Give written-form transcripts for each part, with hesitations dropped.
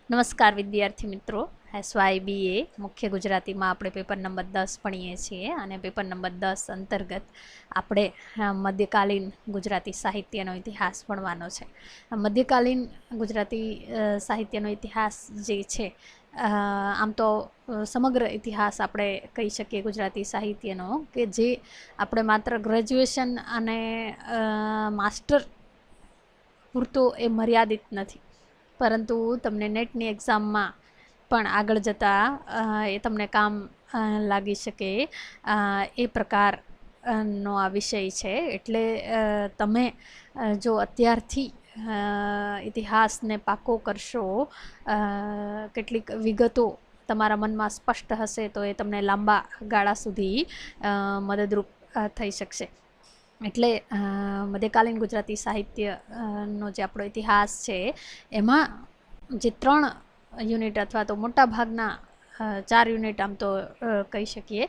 નમસ્કાર વિદ્યાર્થી મિત્રો, SYBA મુખ્ય ગુજરાતીમાં આપણે પેપર નંબર 10 ભણીએ છીએ અને પેપર નંબર 10 અંતર્ગત આપણે મધ્યકાલીન ગુજરાતી સાહિત્યનો ઇતિહાસ ભણવાનો છે. મધ્યકાલીન ગુજરાતી સાહિત્યનો ઇતિહાસ જે છે, આમ તો સમગ્ર ઇતિહાસ આપણે કહી શકીએ ગુજરાતી સાહિત્યનો, કે જે આપણે માત્ર ગ્રેજ્યુએશન અને માસ્ટર પૂરતો એ મર્યાદિત નથી, પરંતુ તમને નેટની એક્ઝામમાં પણ આગળ જતાં એ તમને કામ લાગી શકે એ પ્રકારનો આ વિષય છે. એટલે તમે જો અત્યારથી ઇતિહાસને પાકો કરશો, કેટલીક વિગતો તમારા મનમાં સ્પષ્ટ હશે, તો એ તમને લાંબા ગાળા સુધી મદદરૂપ થઈ શકશે. એટલે મધ્યકાલીન ગુજરાતી સાહિત્યનો જે આપણો ઇતિહાસ છે, એમાં જે 3 યુનિટ અથવા તો મોટા ભાગના 4 યુનિટ આમ તો કહી શકીએ,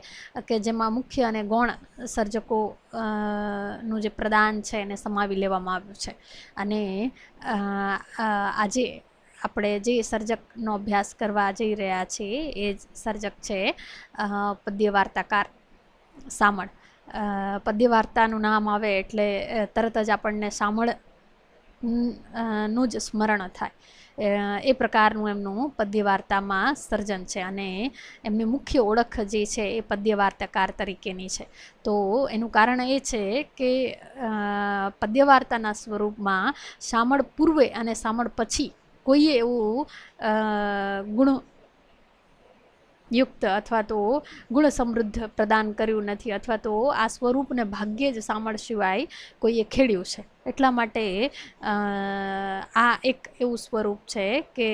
કે જેમાં મુખ્ય અને ગૌણ સર્જકોનું જે પ્રદાન છે એને સમાવી લેવામાં આવ્યું છે. અને આજે આપણે જે સર્જકનો અભ્યાસ કરવા જઈ રહ્યા છીએ એ સર્જક છે પદ્ય વાર્તાકાર શામળ. પદ્ય વાર્તાનું નામ આવે એટલે તરત જ આપણને શામળ નું જ સ્મરણ થાય, એ પ્રકારનું એમનું પદ્ય વાર્તામાં સર્જન છે. અને એમની મુખ્ય ઓળખ જે છે એ પદ્ય વાર્તાકાર તરીકેની છે. તો એનું કારણ એ છે કે પદ્ય વાર્તાના સ્વરૂપમાં શામળ પૂર્વે અને શામળ પછી કોઈએ એવું ગુણ યુક્ત અથવા તો ગુણ સમૃદ્ધ પ્રદાન કર્યું નથી, અથવા તો આ સ્વરૂપને ભાગ્યે જ શામળ સિવાય કોઈએ ખેડ્યું છે. એટલા માટે આ એક એવું સ્વરૂપ છે કે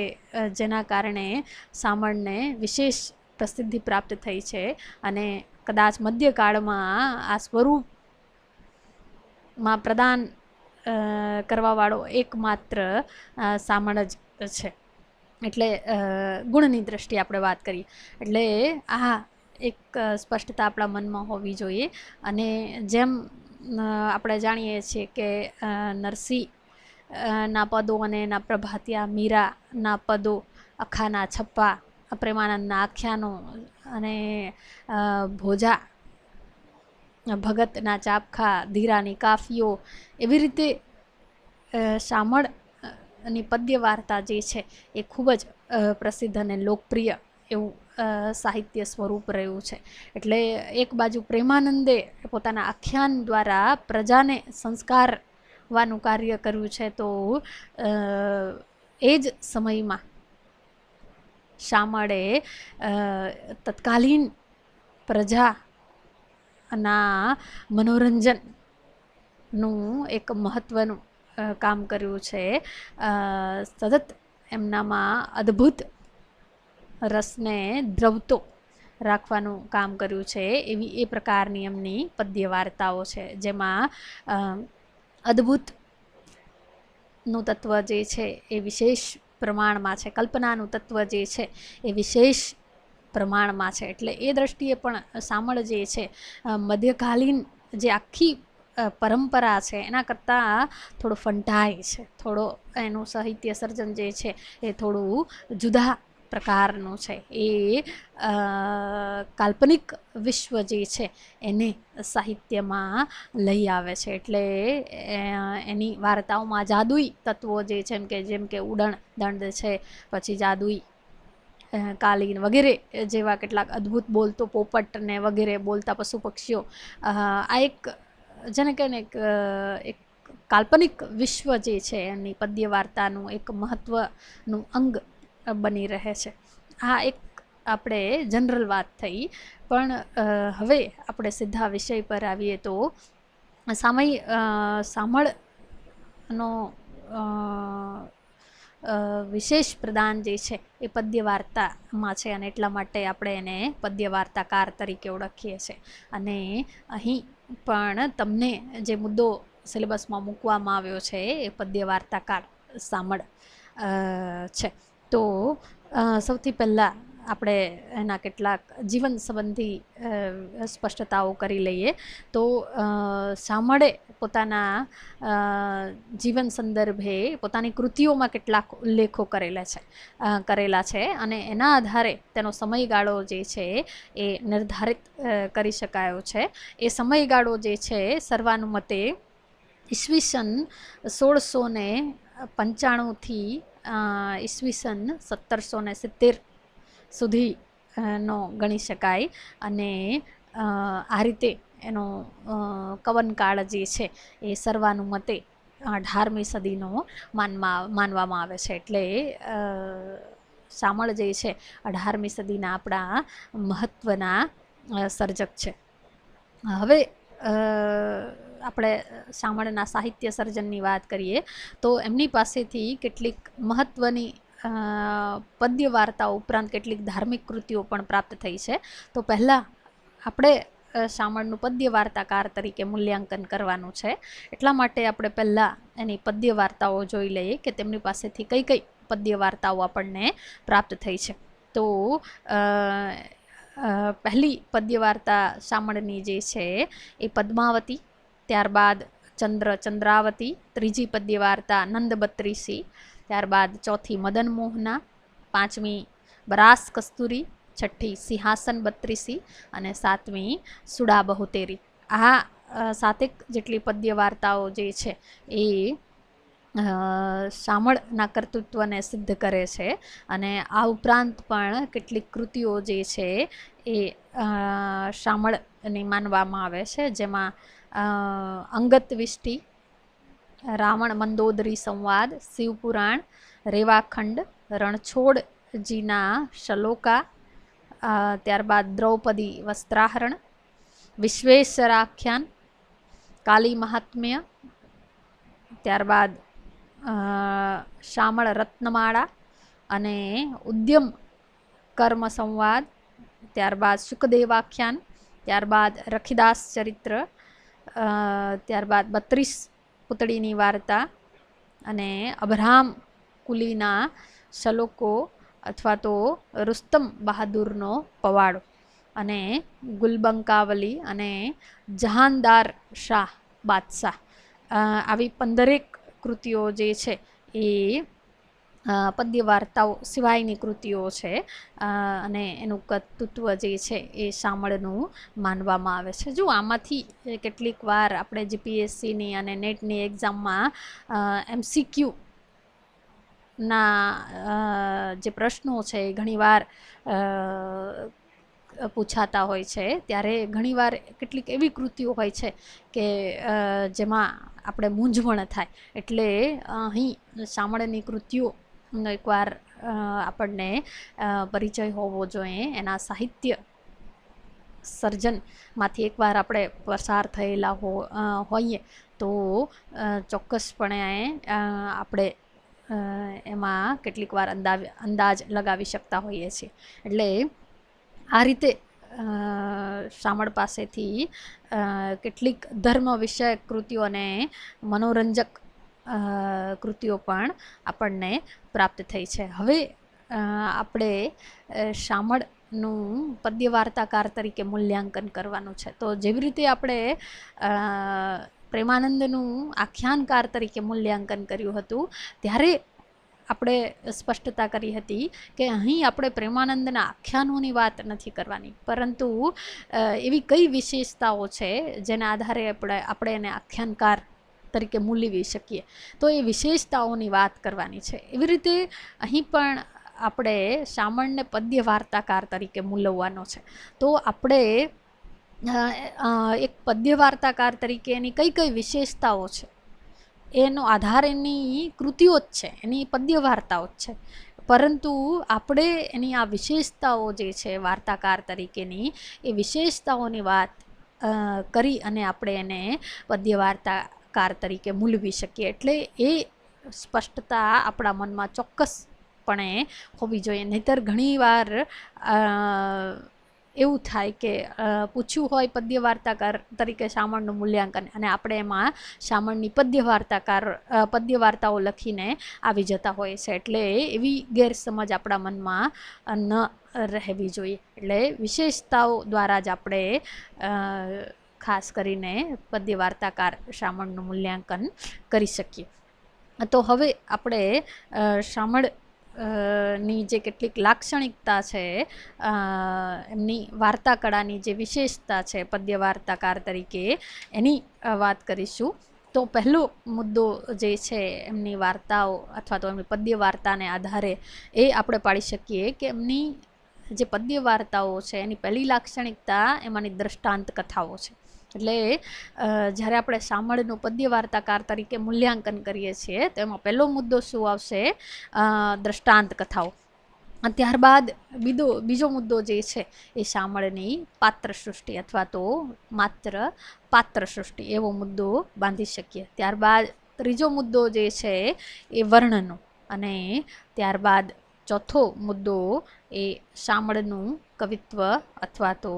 જેના કારણે શામળને વિશેષ પ્રસિદ્ધિ પ્રાપ્ત થઈ છે. અને કદાચ મધ્યકાળમાં આ સ્વરૂપમાં પ્રદાન કરવાવાળો એકમાત્ર શામળ જ છે. એટલે ગુણની દ્રષ્ટિએ આપણે વાત કરીએ એટલે આ એક સ્પષ્ટતા આપણા મનમાં હોવી જોઈએ. અને જેમ આપણે જાણીએ છીએ કે નરસિંહ ના પદો અને એના પ્રભાતિયા, મીરાના પદો, અખાના છપ્પા, પ્રેમાનંદના આખ્યાનો અને ભોજા ભગતના ચાપખા, ધીરાની કાફીઓ, એવી રીતે શામળ ની પદ્ય વાર્તા જે છે એ ખૂબ જ પ્રસિદ્ધ અને લોકપ્રિય એવું સાહિત્ય સ્વરૂપ રહ્યું છે. એટલે એક બાજુ પ્રેમાનંદે પોતાના આખ્યાન દ્વારા પ્રજાને સંસ્કારવાનું કાર્ય કર્યું છે, તો એ જ સમયમાં શામળે તત્કાલીન પ્રજાના મનોરંજનનું એક મહત્ત્વનું કામ કર્યું છે. સતત એમનામાં અદ્ભુત રસને દ્રવતો રાખવાનું કામ કર્યું છે. એવી એ પ્રકારની એમની પદ્ય વાર્તાઓ છે, જેમાં અદ્ભુતનું તત્વ જે છે એ વિશેષ પ્રમાણમાં છે, કલ્પનાનું તત્વ જે છે એ વિશેષ પ્રમાણમાં છે. એટલે એ દ્રષ્ટિએ પણ શામળ જે છે મધ્યકાલીન જે આખી પરંપરા છે એના કરતાં થોડો ફંટાય છે, થોડો એનું સાહિત્ય સર્જન જે છે એ થોડું જુદા પ્રકારનું છે. એ કાલ્પનિક વિશ્વ જે છે એને સાહિત્યમાં લઈ આવે છે. એટલે એની વાર્તાઓમાં જાદુઈ તત્વો જે છે, જેમ કે ઉડણ દંડ છે, પછી જાદુઈ કાલીન વગેરે જેવા કેટલાક અદ્ભુત બોલતો પોપટ ને વગેરે બોલતા પશુ પક્ષીઓ, આ એક જેને કહે ને એક કાલ્પનિક વિશ્વ જે છે એની પદ્ય વાર્તાનું એક મહત્ત્વનું અંગ બની રહે છે. આ એક આપણે જનરલ વાત થઈ, પણ હવે આપણે સીધા વિષય પર આવીએ તો શામળનો વિશેષ પ્રદાન જે છે એ પદ્ય વાર્તામાં છે, અને એટલા માટે આપણે એને પદ્ય વાર્તાકાર તરીકે ઓળખીએ છીએ. અને અહીં પણ તમને જે મુદ્દો સિલેબસમાં મૂકવામાં આવ્યો છે એ પદ્ય વાર્તાકાર શામળ છે. તો સૌથી પહેલાં આપણે એના કેટલાક જીવન સંબંધી સ્પષ્ટતાઓ કરી લઈએ તો શામળે પોતાના જીવન સંદર્ભે પોતાની કૃતિઓમાં કેટલાક ઉલ્લેખો કરેલા છે અને એના આધારે તેનો સમયગાળો જે છે એ નિર્ધારિત કરી શકાયો છે. એ સમયગાળો જે છે સર્વાનુમતે ઈસવીસન 1695થી ઈસવીસન 1770 સુધી નો ગણી શકાય અને આ રીતે એનો કવનકાળ જે છે એ સર્વાનુમતે 18મી સદીનો માનવામાં આવે છે. એટલે શામળ જે છે 18મી સદીના આપણા મહત્ત્વના સર્જક છે. હવે આપણે શામળના સાહિત્ય સર્જનની વાત કરીએ તો એમની પાસેથી કેટલીક મહત્ત્વની પદ્ય વાર્તાઓ ઉપરાંત કેટલીક ધાર્મિક કૃતિઓ પણ પ્રાપ્ત થઈ છે. તો પહેલાં આપણે શામળનું પદ્ય વાર્તાકાર તરીકે મૂલ્યાંકન કરવાનું છે. એટલા માટે આપણે પહેલાં એની પદ્ય વાર્તાઓ જોઈ લઈએ કે તેમની પાસેથી કઈ કઈ પદ્ય વાર્તાઓ આપણને પ્રાપ્ત થઈ છે. તો પહેલી પદ્ય વાર્તા શામળની જે છે એ પદ્માવતી, ત્યારબાદ ચંદ્રાવતી, ત્રીજી પદ્ય વાર્તા નંદબત્રીસી, ત્યારબાદ ચોથી મદન મોહના, પાંચમી બરાસ કસ્તુરી, છઠ્ઠી સિંહાસન બત્રીસી અને સાતમી સુડા બહુતેરી. આ સાતેક જેટલી પદ્ય વાર્તાઓ જે છે એ શામળના કર્તૃત્વને સિદ્ધ કરે છે અને આ ઉપરાંત પણ કેટલીક કૃતિઓ જે છે એ શામળની માનવામાં આવે છે, જેમાં અંગત વિષ્ટિ, રાવણ મંદોદરી સંવાદ, શિવપુરાણ, રેવાખંડ, રણછોડજીના શલોકા, ત્યારબાદ દ્રૌપદી વસ્ત્રાહરણ, વિશ્વેશ્વરાખ્યાન, કાલી મહાત્મ્ય, ત્યારબાદ શામળ રત્નમાળા અને ઉદ્યમ કર્મ સંવાદ, ત્યારબાદ સુખદેવાખ્યાન, ત્યારબાદ રખીદાસ ચરિત્ર, ત્યારબાદ 32 પૂતળીની વાર્તા અને અબ્રાહમ કુલીના શલોકો અથવા તો રુસ્તમ બહાદુરનો પવાડો અને ગુલબંકાવલી અને જહાનદાર શાહ બાદશાહ. આવી 15 કૃતિઓ જે છે એ પદ્ય વાર્તાઓ સિવાયની કૃતિઓ છે અને એનું કર્તૃત્વ જે છે એ શામળનું માનવામાં આવે છે. જો આમાંથી કેટલીક વાર આપણે જીપીએસસીની અને નેટની એક્ઝામમાં MCQ ના જે પ્રશ્નો છે એ ઘણીવાર પૂછાતા હોય છે, ત્યારે ઘણીવાર કેટલીક એવી કૃતિઓ હોય છે કે જેમાં આપણે મૂંઝવણ થાય. એટલે અહીં શામળની કૃતિઓનો એકવાર આપણને પરિચય હોવો જોઈએ. એના સાહિત્ય સર્જનમાંથી એકવાર આપણે પસાર થયેલા હોઈએ તો ચોક્કસપણે આપણે એમાં કેટલીક વાર અંદાજ લગાવી શકતા હોઈએ છીએ. એટલે આ રીતે શામળ પાસેથી કેટલીક ધર્મ વિષયક કૃતિઓ અને મનોરંજક કૃતિઓ પણ આપણને પ્રાપ્ત થઈ છે. હવે આપણે શામળનું પદ્ય વાર્તાકાર તરીકે મૂલ્યાંકન કરવાનું છે. તો જેવી રીતે આપણે પ્રેમાનંદનું આખ્યાનકાર તરીકે મૂલ્યાંકન કર્યું હતું, ત્યારે આપણે સ્પષ્ટતા કરી હતી કે અહીં આપણે પ્રેમાનંદના આખ્યાનોની વાત નથી કરવાની, પરંતુ એવી કઈ વિશેષતાઓ છે જેના આધારે આપણે એને આખ્યાનકાર તરીકે મૂલવી શકીએ, તો એ વિશેષતાઓની વાત કરવાની છે. એવી રીતે અહીં પણ આપણે શામળને પદ્ય વાર્તાકાર તરીકે મૂલવવાનો છે. તો આપણે એક પદ્ય વાર્તાકાર તરીકે એની કઈ કઈ વિશેષતાઓ છે એનો આધાર એની કૃતિઓ જ છે, એની પદ્ય વાર્તાઓ જ છે, પરંતુ આપણે એની આ વિશેષતાઓ જે છે વાર્તાકાર તરીકેની, એ વિશેષતાઓની વાત કરી અને આપણે એને પદ્ય વાર્તાકાર તરીકે મૂલવી શકીએ. એટલે એ સ્પષ્ટતા આપણા મનમાં ચોક્કસપણે હોવી જોઈએ. નહીંતર ઘણીવાર એવું થાય કે પૂછ્યું હોય પદ્ય વાર્તાકાર તરીકે શામળનું મૂલ્યાંકન અને આપણે એમાં શામળની પદ્ય વાર્તાઓ લખીને આવી જતા હોય છે, એટલે એવી ગેરસમજ આપણા મનમાં ન રહેવી જોઈએ. એટલે વિશેષતાઓ દ્વારા જ આપણે ખાસ કરીને પદ્ય વાર્તાકાર શામળનું મૂલ્યાંકન કરી શકીએ. તો હવે આપણે શામળ ની જે કેટલીક લાક્ષણિકતા છે, એમની વાર્તા કળાની જે વિશેષતા છે પદ્ય વાર્તાકાર તરીકે, એની વાત કરીશું. તો પહેલો મુદ્દો જે છે એમની વાર્તાઓ અથવા તો એમની પદ્ય વાર્તાને આધારે એ આપણે પાડી શકીએ કે એમની જે પદ્ય વાર્તાઓ છે એની પહેલી લાક્ષણિકતા એમાંની દ્રષ્ટાંત કથાઓ છે. એટલે જ્યારે આપણે શામળનું પદ્ય વાર્તાકાર તરીકે મૂલ્યાંકન કરીએ છીએ તો એમાં પહેલો મુદ્દો શું આવશે? દ્રષ્ટાંત કથાઓ. ત્યારબાદ બીજો મુદ્દો જે છે એ શામળની પાત્ર સૃષ્ટિ અથવા તો માત્ર પાત્ર સૃષ્ટિ એવો મુદ્દો બાંધી શકીએ. ત્યારબાદ ત્રીજો મુદ્દો જે છે એ વર્ણનો, અને ત્યારબાદ ચોથો મુદ્દો એ શામળનું કવિત્વ અથવા તો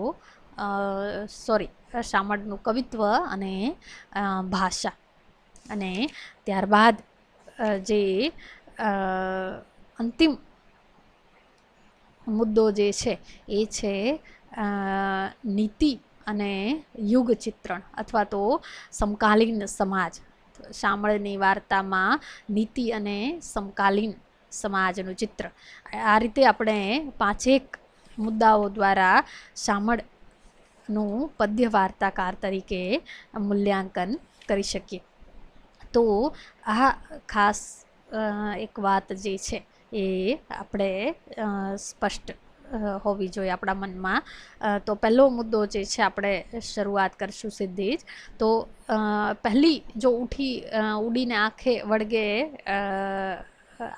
શામળનું કવિત્વ અને ભાષા. અને ત્યારબાદ જે અંતિમ મુદ્દો જે છે એ છે નીતિ અને યુગ ચિત્રણ અથવા તો સમકાલીન સમાજ. શામળની વાર્તામાં નીતિ અને સમકાલીન સમાજનું ચિત્ર. આ રીતે આપણે 5 મુદ્દાઓ દ્વારા શામળનું પદ્ય વાર્તાકાર તરીકે મૂલ્યાંકન કરી શકીએ. તો આ ખાસ એક વાત જે છે એ આપણે સ્પષ્ટ હોવી જોઈએ આપણા મનમાં. તો પહેલો મુદ્દો જે છે આપણે શરૂઆત કરશું સીધી જ. તો પહેલી જો ઉડીને આંખે વળગે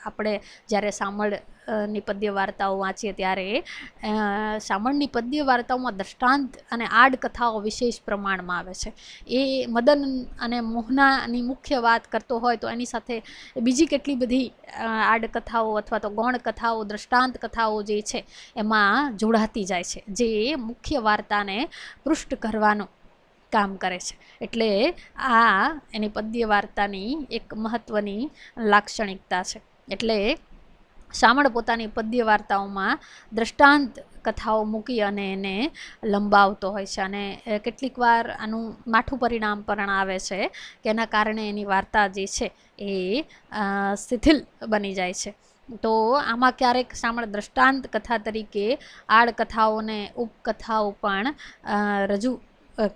આપણે જ્યારે શામળની પદ્ય વાર્તાઓ વાંચીએ ત્યારે શામળની પદ્ય વાર્તાઓમાં દ્રષ્ટાંત અને આડકથાઓ વિશેષ પ્રમાણમાં આવે છે. એ મદન અને મોહનાની મુખ્ય વાત કરતો હોય તો એની સાથે બીજી કેટલી બધી આડકથાઓ અથવા તો ગૌણ કથાઓ, દ્રષ્ટાંત કથાઓ જે છે એમાં જોડાતી જાય છે, જે મુખ્ય વાર્તાને પૃષ્ઠ કરવાનું કામ કરે છે. એટલે આ એની પદ્ય વાર્તાની એક મહત્વની લાક્ષણિકતા છે. એટલે શામળ પોતાની પદ્ય વાર્તાઓમાં દ્રષ્ટાંત કથાઓ મૂકી અને એને લંબાવતો હોય છે, અને કેટલીક વાર આનું માઠું પરિણામ પણ આવે છે કે એના કારણે એની વાર્તા જે છે એ શિથિલ બની જાય છે. તો આમાં ક્યારેક શામળ દ્રષ્ટાંત કથા તરીકે આડકથાઓને ઉપકથાઓ પણ રજૂ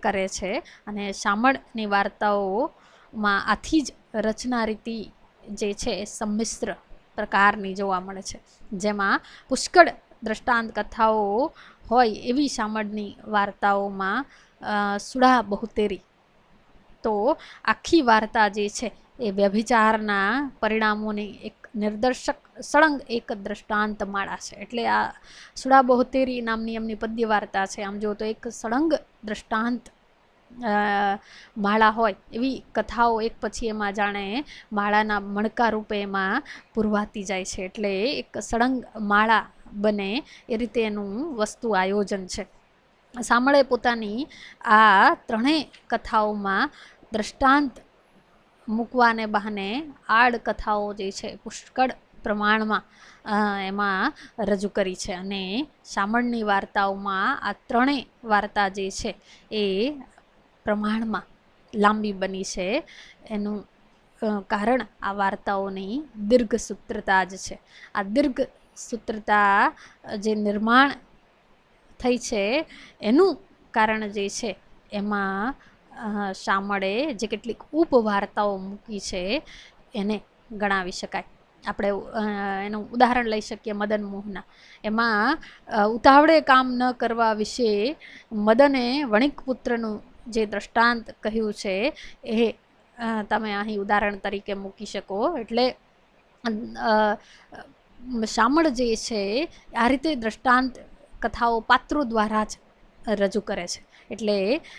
કરે છે. અને શામળની વાર્તાઓમાં આથી જ રચના રીતિ જે છે એ સંમિશ્ર પ્રકારની જોવા મળે છે, જેમાં પુષ્કળ દ્રષ્ટાંત કથાઓ હોય એવી શામળની વાર્તાઓમાં સુડા બહુતેરી. તો આખી વાર્તા જે છે એ વ્યભિચારના પરિણામોની એક નિર્દર્શક સળંગ એક દ્રષ્ટાંત માળા છે. એટલે આ સુડા બહુતેરી નામની એમની પદ્ય વાર્તા છે. આમ જો તો એક સળંગ દ્રષ્ટાંત માળા હોય એવી કથાઓ એક પછી એમાં જાણે માળાના મણકા રૂપે એમાં પુરવાતી જાય છે. એટલે એક સળંગ માળા બને એ રીતે એનું વસ્તુ આયોજન છે. શામળે પોતાની આ ત્રણેય કથાઓમાં દ્રષ્ટાંત મૂકવાને બહાને આડકથાઓ જે છે પુષ્કળ પ્રમાણમાં એમાં રજૂ કરી છે. અને શામળની વાર્તાઓમાં આ ત્રણેય વાર્તા જે છે એ પ્રમાણમાં લાંબી બની છે. એનું કારણ આ વાર્તાઓની દીર્ઘ સૂત્રતા જ છે. આ દીર્ઘ સૂત્રતા જે નિર્માણ થઈ છે એનું કારણ જે છે એમાં શામળે જે કેટલીક ઉપવાર્તાઓ મૂકી છે એને ગણાવી શકાય. આપણે એનું ઉદાહરણ લઈ શકીએ મદન મોહના. એમાં ઉતાવળે કામ ન કરવા વિશે મદને વણિકપુત્રનું જે દ્રષ્ટાંત કહ્યું છે એ તમે અહીં ઉદાહરણ તરીકે મૂકી શકો. એટલે શામળ જે છે આ રીતે દ્રષ્ટાંત કથાઓ પાત્રો દ્વારા જ રજૂ કરે છે. એટલે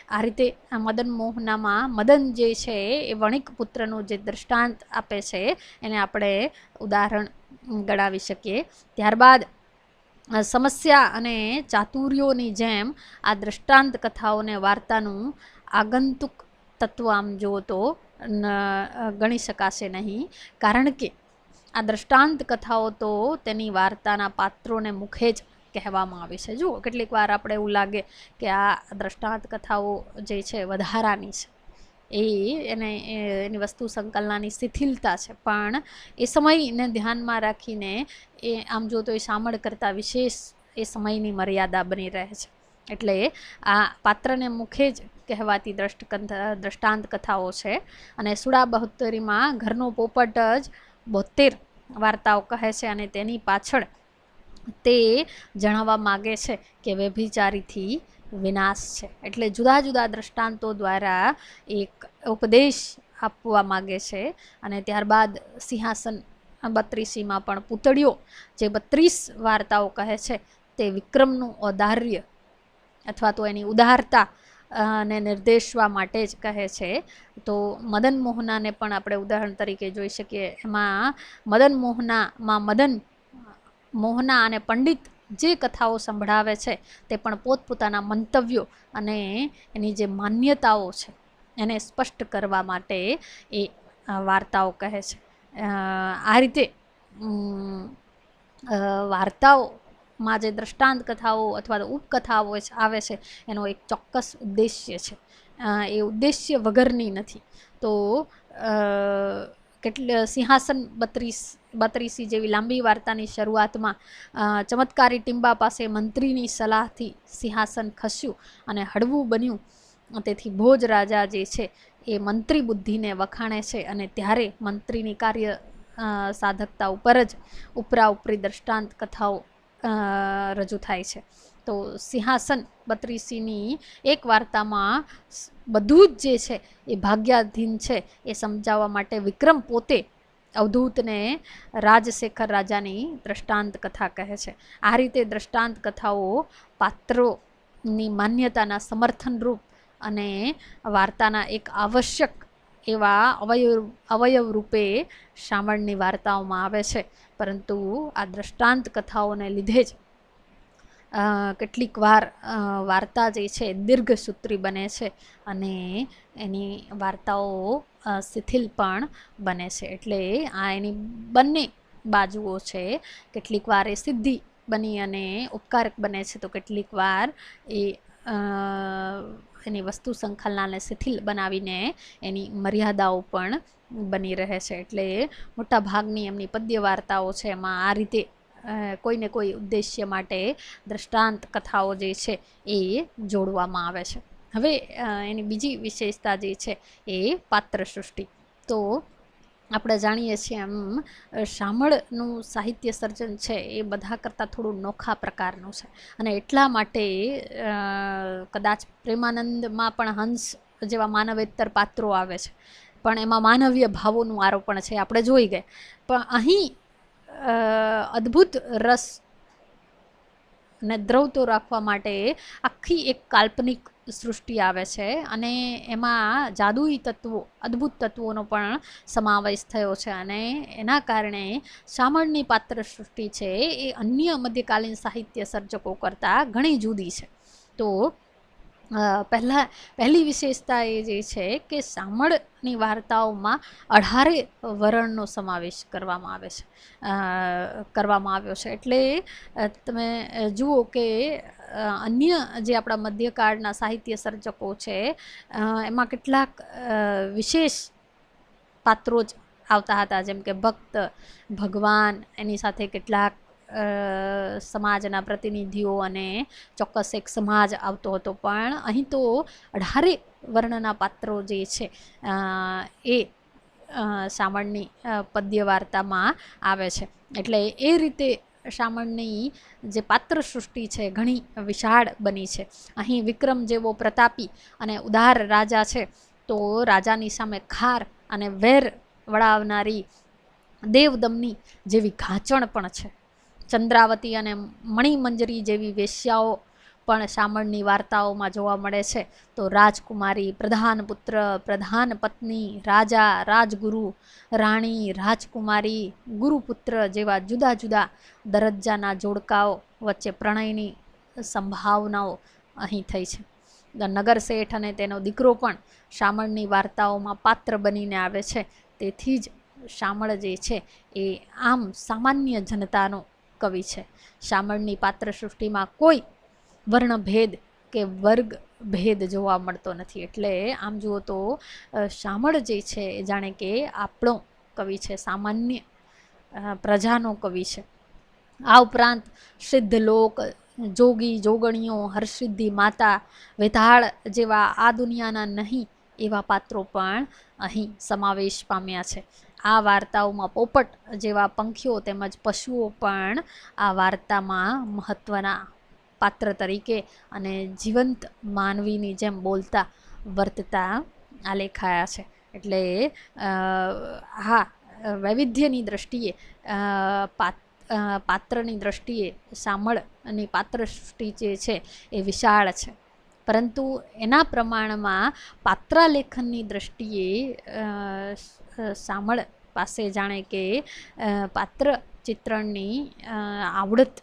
આ રીતે મદન મોહનામાં મદન જે છે એ વણિકપુત્રનું જે દ્રષ્ટાંત આપે છે એને આપણે ઉદાહરણ ગણાવી શકીએ. ત્યારબાદ સમસ્યા અને ચાતુર્યોની જેમ આ દ્રષ્ટાંત કથાઓને વાર્તાનું આગંતુક તત્વ આમ જુઓ તો ગણી શકાશે નહીં, કારણ કે આ દ્રષ્ટાંત કથાઓ તો તેની વાર્તાના પાત્રોને મુખે જ કહેવામાં આવે છે. જુઓ, કેટલીક વાર આપણે એવું લાગે કે આ દ્રષ્ટાંત કથાઓ જે છે વધારાની છે, એની વસ્તુ સંકલનની શિથિલતા છે, પણ એ સમયને ધ્યાનમાં રાખીને એ આમ જો તો એ સામળ કરતાં વિશેષ એ સમયની મર્યાદા બની રહે છે. એટલે આ પાત્રને મુખે જ કહેવાતી દ્રષ્ટાંત કથાઓ છે. અને સુડા બહોત્તરીમાં ઘરનો પોપટ જ 72 વાર્તાઓ કહે છે, અને તેની પાછળ તે જણાવવા માગે છે કે વ્યભિચારીથી વિનાશ છે. એટલે જુદા જુદા દ્રષ્ટાંતો દ્વારા એક ઉપદેશ આપવા માગે છે. અને ત્યારબાદ સિંહાસન 32માં પણ પૂતળીઓ જે 32 વાર્તાઓ કહે છે તે વિક્રમનું ઔદાર્ય અથવા તો એની ઉદારતા ને નિર્દેશવા માટે જ કહે છે. તો મદન મોહનાને પણ આપણે ઉદાહરણ તરીકે જોઈ શકીએ. એમાં મદન મોહના અને પંડિત જે કથાઓ સંભળાવે છે તે પણ પોતપોતાના મંતવ્યો અને એની જે માન્યતાઓ છે એને સ્પષ્ટ કરવા માટે એ વાર્તાઓ કહે છે. આ રીતે વાર્તાઓમાં જે દ્રષ્ટાંત કથાઓ અથવા તો ઉપકથાઓ આવે છે એનો એક ચોક્કસ ઉદ્દેશ્ય છે. એ ઉદ્દેશ્ય વગરની નથી. તો સિંહાસન 32 જેવી લાંબી વાર્તાની શરૂઆતમાં ચમત્કારી ટીંબા પાસે મંત્રીની સલાહથી સિંહાસન ખસ્યું અને હળવું બન્યું. તેથી ભોજ રાજા જે છે એ મંત્રી બુદ્ધિને વખાણે છે, અને ત્યારે મંત્રીની કાર્ય સાધકતા ઉપર જ ઉપરી દ્રષ્ટાંત કથાઓ રજૂ થાય છે. તો સિંહાસન 32ની એક વાર્તામાં બધું જ જે છે એ ભાગ્યાધીન છે એ સમજાવવા માટે વિક્રમ પોતે અવધૂતને રાજશેખર રાજાની દ્રષ્ટાંત કથા કહે છે. આ રીતે દ્રષ્ટાંત કથાઓ પાત્રોની માન્યતાના સમર્થનરૂપ અને વાર્તાના એક આવશ્યક એવા અવયવ રૂપે શામળની વાર્તાઓમાં આવે છે. પરંતુ આ દ્રષ્ટાંત કથાઓને લીધે જ કેટલીક વાર વાર્તા જે છે દીર્ઘસૂત્રી બને છે અને એની વાર્તાઓ શિથિલ પણ બને છે. એટલે આ એની બંને બાજુઓ છે. કેટલીક વાર એ સિદ્ધિ બની અને ઉપકારક બને છે, તો કેટલીક વાર એ એની વસ્તુ સંકલનને શિથિલ બનાવીને એની મર્યાદાઓ પણ બની રહે છે. એટલે મોટા ભાગની એમની પદ્ય વાર્તાઓ છે એમાં આ રીતે કોઈને કોઈ ઉદ્દેશ્ય માટે દ્રષ્ટાંત કથાઓ જે છે એ જોડવામાં આવે છે. હવે એની બીજી વિશેષતા જે છે એ પાત્ર સૃષ્ટિ. તો આપણે જાણીએ છીએ એમ શામળનું સાહિત્ય સર્જન છે એ બધા કરતાં થોડું નોખા પ્રકારનું છે. અને એટલા માટે કદાચ પ્રેમાનંદમાં પણ હંસ જેવા માનવેતર પાત્રો આવે છે, પણ એમાં માનવીય ભાવોનું આરોપણ છે, આપણે જોઈ ગયા. પણ અહીં અદ્ભુત રસ ને દ્રવતો રાખવા માટે આખી એક કાલ્પનિક સૃષ્ટિ આવે છે, અને એમાં જાદુઈ તત્વો, અદ્ભુત તત્વોનો પણ સમાવેશ થયો છે. અને એના કારણે શામળની પાત્ર સૃષ્ટિ છે એ અન્ય મધ્યકાલીન સાહિત્ય સર્જકો કરતાં ઘણી જુદી છે. તો પહેલી વિશેષતા એ જે છે કે શામળની વાર્તાઓમાં 18 વર્ણનો સમાવેશ કરવામાં આવ્યો છે. એટલે તમે જુઓ કે અન્ય જે આપણા મધ્યકાળના સાહિત્ય સર્જકો છે એમાં કેટલાક વિશેષ પાત્રો જ આવતા હતા, જેમ કે ભક્ત, ભગવાન, એની સાથે કેટલાક સમાજના પ્રતિનિધિઓ અને ચોક્કસ એક સમાજ આવતો હતો. પણ અહીં તો 18 વર્ણના પાત્રો જે છે એ શામળની પદ્ય વાર્તામાં આવે છે. એટલે એ રીતે શામળની જે પાત્ર સૃષ્ટિ છે ઘણી વિશાળ બની છે. અહીં વિક્રમ જેવો પ્રતાપી અને ઉદાર રાજા છે, તો રાજાની સામે ખાર અને વેર વળાવનારી દેવદમની જેવી ઘાંચણ પણ છે. ચંદ્રાવતી અને મણિમંજરી જેવી વેશ્યાઓ પણ શામળની વાર્તાઓમાં જોવા મળે છે. તો રાજકુમારી, પ્રધાન પુત્ર, પ્રધાન પત્ની, રાજા, રાજગુરુ, રાણી, રાજકુમારી, ગુરુપુત્ર જેવા જુદા જુદા દરજ્જાના જોડકાઓ વચ્ચે પ્રણયની સંભાવનાઓ અહીં થઈ છે. નગર શેઠ અને તેનો દીકરો પણ શામળની વાર્તાઓમાં પાત્ર બનીને આવે છે. તેથી જ શામળ જે છે એ આમ સામાન્ય જનતાનો કવિ છે. શામળની પાત્ર સૃષ્ટિમાં કોઈ વર્ણભેદ કે વર્ગ ભેદ જોવા મળતો નથી. એટલે આમ જુઓ તો શામળ જે છે એ જાણે કે આપણો કવિ છે, સામાન્ય પ્રજાનો કવિ છે. આ ઉપરાંત સિદ્ધ લોક, જોગી જોગણીઓ, હરસિદ્ધિ માતા, વેતાળ જેવા આ દુનિયાના નહીં એવા પાત્રો પણ અહીં સમાવેશ પામ્યા છે. આ વાર્તાઓમાં પોપટ જેવા પંખીઓ તેમજ પશુઓ પણ આ વાર્તામાં મહત્ત્વના પાત્ર તરીકે અને જીવંત માનવીની જેમ બોલતા વર્તતા આલેખાયા છે. એટલે હા, વૈવિધ્યની દ્રષ્ટિએ પાત્રની દ્રષ્ટિએ શામળની પાત્ર સૃષ્ટિ જે છે એ વિશાળ છે. પરંતુ એના પ્રમાણમાં પાત્રાલેખનની દ્રષ્ટિએ શામળ પાસે જાણે કે પાત્ર ચિત્રણની આવડત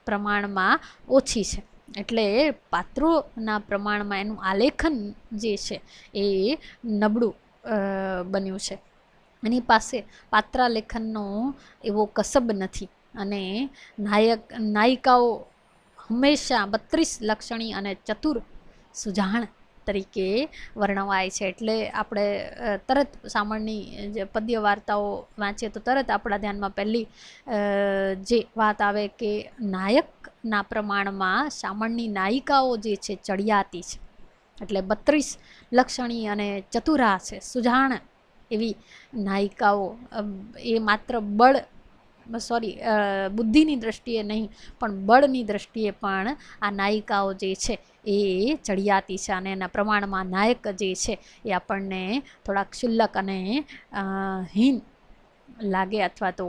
પ્રમાણમાં ઓછી છે. એટલે પાત્રોના પ્રમાણમાં એનું આલેખન જે છે એ નબળું બન્યું છે. એની પાસે પાત્રાલેખનનો એવો કસબ નથી. અને નાયિકાઓ હંમેશા 32 લક્ષણી અને ચતુર સુજાણ તરીકે વર્ણવાય છે. એટલે આપણે તરત શામળની જે પદ્ય વાર્તાઓ વાંચીએ તો તરત આપણા ધ્યાનમાં પહેલી જે વાત આવે કે નાયકના પ્રમાણમાં શામળની નાયિકાઓ જે છે ચડિયાતી છે. એટલે 32 લક્ષણી અને ચતુરા છે, સુજાણ એવી નાયિકાઓ. એ માત્ર બુદ્ધિની દ્રષ્ટિએ નહીં પણ બળની દ્રષ્ટિએ પણ આ નાયિકાઓ જે છે એ ચડિયાતી છે. અને એના પ્રમાણમાં નાયક જે છે એ આપણને થોડા ક્ષુલ્લક અને હીન લાગે, અથવા તો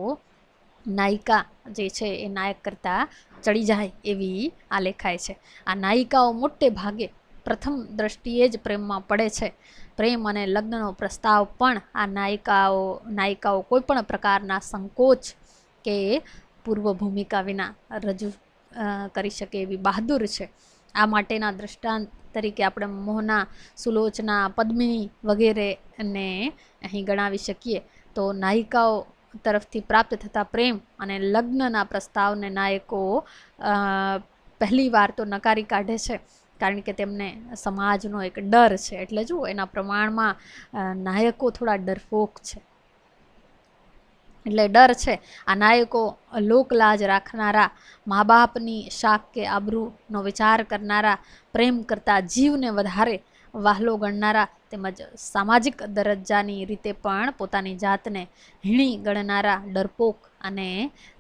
નાયિકા જે છે એ નાયક કરતાં ચડી જાય એવી આ લેખાય છે. આ નાયિકાઓ મોટે ભાગે પ્રથમ દ્રષ્ટિએ જ પ્રેમમાં પડે છે. પ્રેમ અને લગ્નનો પ્રસ્તાવ પણ આ નાયિકાઓ કોઈ પણ પ્રકારના સંકોચ કે પૂર્વ ભૂમિકા વિના રજૂ કરી શકે એવી બહાદુર છે. આ માટેના દ્રષ્ટાંત તરીકે આપણે મોહના, સુલોચના, પદ્મિની વગેરેને અહીં ગણાવી શકીએ. તો નાયિકાઓ તરફથી પ્રાપ્ત થતા પ્રેમ અને લગ્નના પ્રસ્તાવને નાયકો પહેલી વાર તો નકારી કાઢે છે, કારણ કે તેમને સમાજનો એક ડર છે. એટલે જુઓ, એના પ્રમાણમાં નાયકો થોડા ડરપોક છે. એટલે ડર છે. આ નાયકો લોકલાજ રાખનારા, મા બાપની શાખ કે આબરૂનો વિચાર કરનારા, પ્રેમ કરતા જીવને વધારે વહાલો ગણનારા, તેમજ સામાજિક દરજ્જાની રીતે પણ પોતાની જાતને હીણી ગણનારા, ડરપોક અને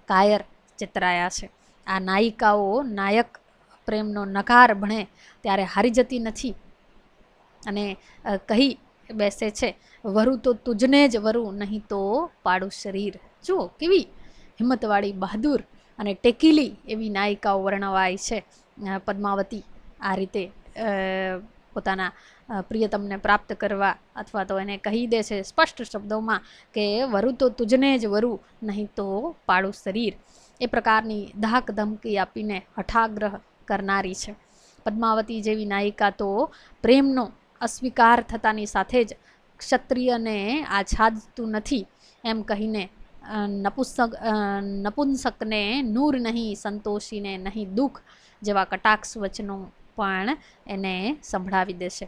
કાયર ચિતરાયા છે. આ નાયિકાઓ નાયક પ્રેમનો નકાર ભણે ત્યારે હારી જતી નથી અને કહી બેસે છે, વરુ તો તુજને જ વરુ, નહીં તો પાડું શરીર. જુઓ કેવી હિંમતવાળી, બહાદુર અને ટેકીલી એવી નાયિકાઓ વર્ણવાય છે. પદ્માવતી આ રીતે પોતાના પ્રિયતમને પ્રાપ્ત કરવા અથવા તો એને કહી દે છે સ્પષ્ટ શબ્દોમાં કે વરુ તો તુજને જ વરુ, નહીં તો પાડું શરીર. એ પ્રકારની ધાક ધમકી આપીને હઠાગ્રહ કરનારી છે. પદ્માવતી જેવી નાયિકા તો પ્રેમનો અસ્વીકાર થતાની સાથે જ ક્ષત્રિયને આચ્છાદતું નથી એમ કહીને નપુંસકને નૂર નહીં, સંતોષીને નહીં દુઃખ જેવા કટાક્ષ વચનો પણ એને સંભળાવી દેશે.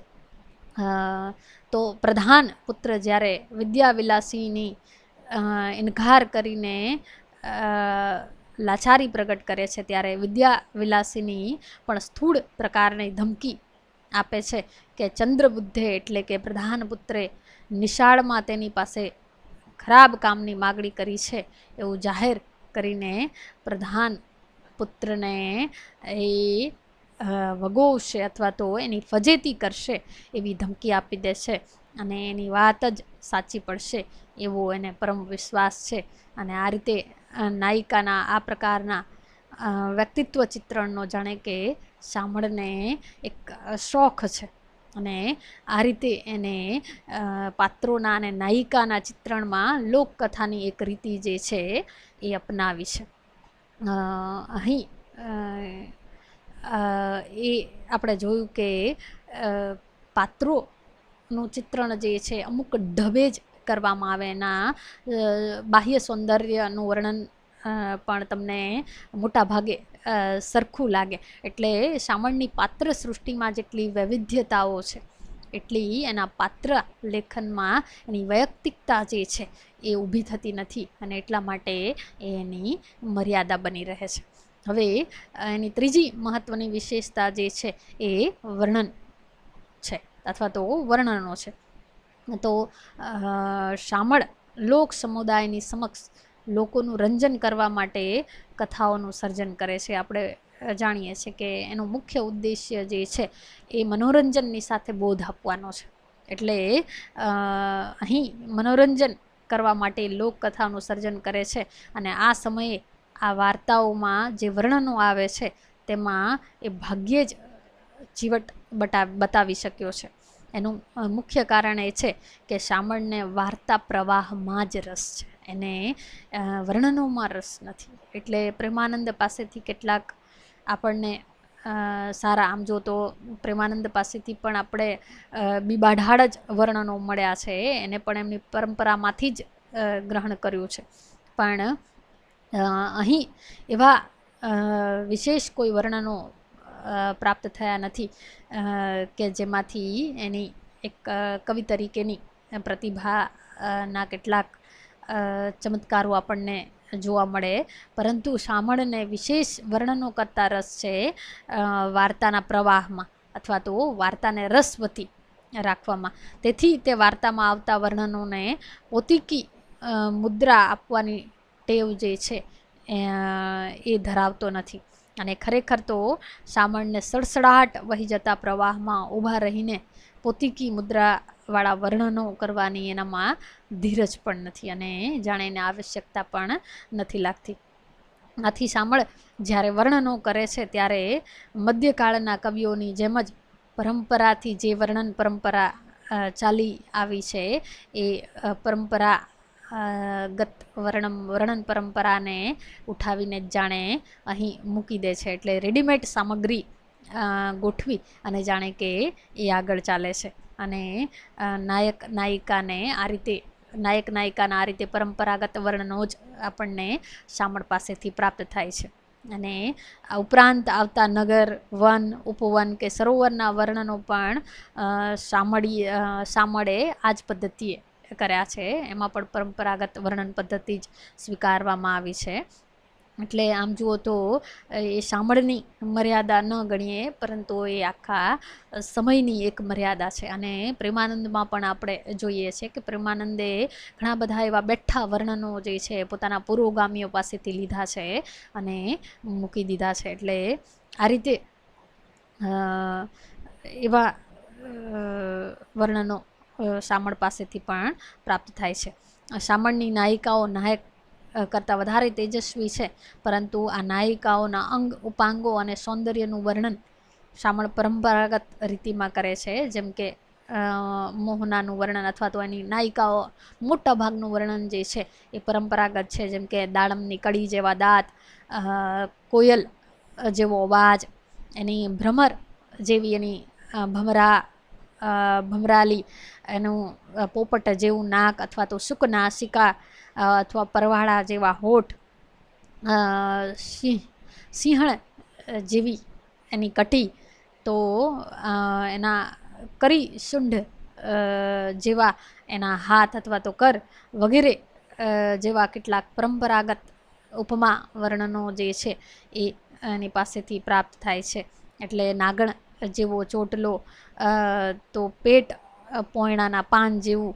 તો પ્રધાન પુત્ર જ્યારે વિદ્યાવિલાસીની ઇનકાર કરીને લાચારી પ્રગટ કરે છે, ત્યારે વિદ્યાવિલાસીની પણ સ્થૂળ પ્રકારની ધમકી આપે છે કે ચંદ્રબુદ્ધે એટલે કે પ્રધાન પુત્રે નિશાળમાં તેની પાસે ખરાબ કામની માગણી કરી છે એવું જાહેર કરીને પ્રધાન પુત્રને એ વગોવશે અથવા તો એની ફજેતી કરશે એવી ધમકી આપી દે છે. અને એની વાત જ સાચી પડશે એવો એને પરમ વિશ્વાસ છે. અને આ રીતે નાયિકાના આ પ્રકારના વ્યક્તિત્વ ચિત્રણનો જાણે કે શામળને એક શોખ છે. અને આ રીતે એને પાત્રોના અને નાયિકાના ચિત્રણમાં લોકકથાની એક રીતિ જે છે એ અપનાવી છે. અહીં એ આપણે જોયું કે પાત્રોનું ચિત્રણ જે છે અમુક ઢબે જ કરવામાં આવે, એના બાહ્ય સૌંદર્યનું વર્ણન પણ તમને મોટા ભાગે સરખું લાગે. એટલે શામળની પાત્ર સૃષ્ટિમાં જેટલી વૈવિધ્યતાઓ છે એટલી એના પાત્ર લેખનમાં એની વૈયક્તિકતા જે છે એ ઊભી થતી નથી, અને એટલા માટે એની મર્યાદા બની રહે છે. હવે એની ત્રીજી મહત્ત્વની વિશેષતા જે છે એ વર્ણન છે અથવા તો વર્ણનો છે. તો શામળ લોક સમુદાયની સમક્ષ લોકોનું રંજન કરવા માટે કથાઓનું સર્જન કરે છે. આપણે જાણીએ છીએ કે એનો મુખ્ય ઉદ્દેશ્ય જે છે એ મનોરંજનની સાથે બોધ આપવાનો છે. એટલે અહીં મનોરંજન કરવા માટે લોકકથાનું સર્જન કરે છે, અને આ સમયે આ વાર્તાઓમાં જે વર્ણનો આવે છે તેમાં એ ભાગ્યે જ ચીવટ બતાવી શક્યો છે. એનું મુખ્ય કારણ એ છે કે શામળને વાર્તા પ્રવાહમાં જ રસ છે, એને વર્ણનોમાં રસ નથી. એટલે પ્રેમાનંદ પાસેથી કેટલાક આપણને સારા, આમ જો તો પ્રેમાનંદ પાસેથી પણ આપણે બીબાઢાળ જ વર્ણનો મળ્યા છે, એને પણ એમની પરંપરામાંથી જ ગ્રહણ કર્યું છે. પણ અહીં એવા વિશેષ કોઈ વર્ણનો પ્રાપ્ત થયા નથી કે જેમાંથી એની એક કવિ તરીકેની પ્રતિભાના કેટલાક ચમત્કારો આપણને જોવા મળે. પરંતુ શામળને વિશેષ વર્ણનો કરતા રસ છે વાર્તાના પ્રવાહમાં અથવા તો વાર્તાને રસવતી રાખવામાં. તેથી તે વાર્તામાં આવતા વર્ણનોને પોતીકી મુદ્રા આપવાની ટેવ જે છે એ ધરાવતો નથી. અને ખરેખર તો શામળને સડસડાટ વહી જતા પ્રવાહમાં ઊભા રહીને પોતીકી મુદ્રાવાળા વર્ણનો કરવાની એનામાં ધીરજ પણ નથી, અને જાણે એને આવશ્યકતા પણ નથી લાગતી. આથી શામળ જ્યારે વર્ણનો કરે છે ત્યારે મધ્યકાળના કવિઓની જેમ જ પરંપરાથી જે વર્ણન પરંપરા ચાલી આવી છે એ પરંપરા ગત વર્ણન પરંપરાને ઉઠાવીને જ જાણે અહીં મૂકી દે છે. એટલે રેડીમેડ સામગ્રી ગોઠવી અને જાણે કે એ આગળ ચાલે છે, અને નાયક નાયિકાના આ રીતે પરંપરાગત વર્ણનો જ આપણને શામળ પાસેથી પ્રાપ્ત થાય છે. અને આ ઉપરાંત આવતા નગર, વન, ઉપવન કે સરોવરના વર્ણનો પણ શામળે આ જ પદ્ધતિએ કર્યા છે. એમાં પણ પરંપરાગત વર્ણન પદ્ધતિ જ સ્વીકારવામાં આવી છે. એટલે આમ જુઓ તો એ શામળની મર્યાદા ન ગણીએ, પરંતુ એ આખા સમયની એક મર્યાદા છે. અને પ્રેમાનંદમાં પણ આપણે જોઈએ છીએ કે પ્રેમાનંદે ઘણા બધા એવા બેઠા વર્ણનો જે છે પોતાના પુરોગામીઓ પાસેથી લીધા છે અને મૂકી દીધા છે. એટલે આ રીતે એવા વર્ણનો શામળ પાસેથી પણ પ્રાપ્ત થાય છે. શામળની નાયિકાઓ નાયક કરતાં વધારે તેજસ્વી છે, પરંતુ આ નાયિકાઓના અંગ ઉપાંગો અને સૌંદર્યનું વર્ણન શામળ પરંપરાગત રીતિમાં કરે છે. જેમ કે મોહનાનું વર્ણન અથવા તો એની નાયિકાઓ મોટા ભાગનું વર્ણન જે છે એ પરંપરાગત છે. જેમ કે દાડમની કડી જેવા દાંત, કોયલ જેવો અવાજ, એની ભ્રમર જેવી એની ભમરાલી, એનું પોપટ જેવું નાક અથવા તો શુકનાસિકા અથવા પરવાળા જેવા હોઠ, સિંહણ જેવી એની કટી, તો એના કરી શુંઢ જેવા એના હાથ અથવા તો કર વગેરે જેવા કેટલાક પરંપરાગત ઉપમા વર્ણનો જે છે એ એની પાસેથી પ્રાપ્ત થાય છે. એટલે નાગણ જેવો ચોટલો, તો પેટ પોયણાના પાન જેવું,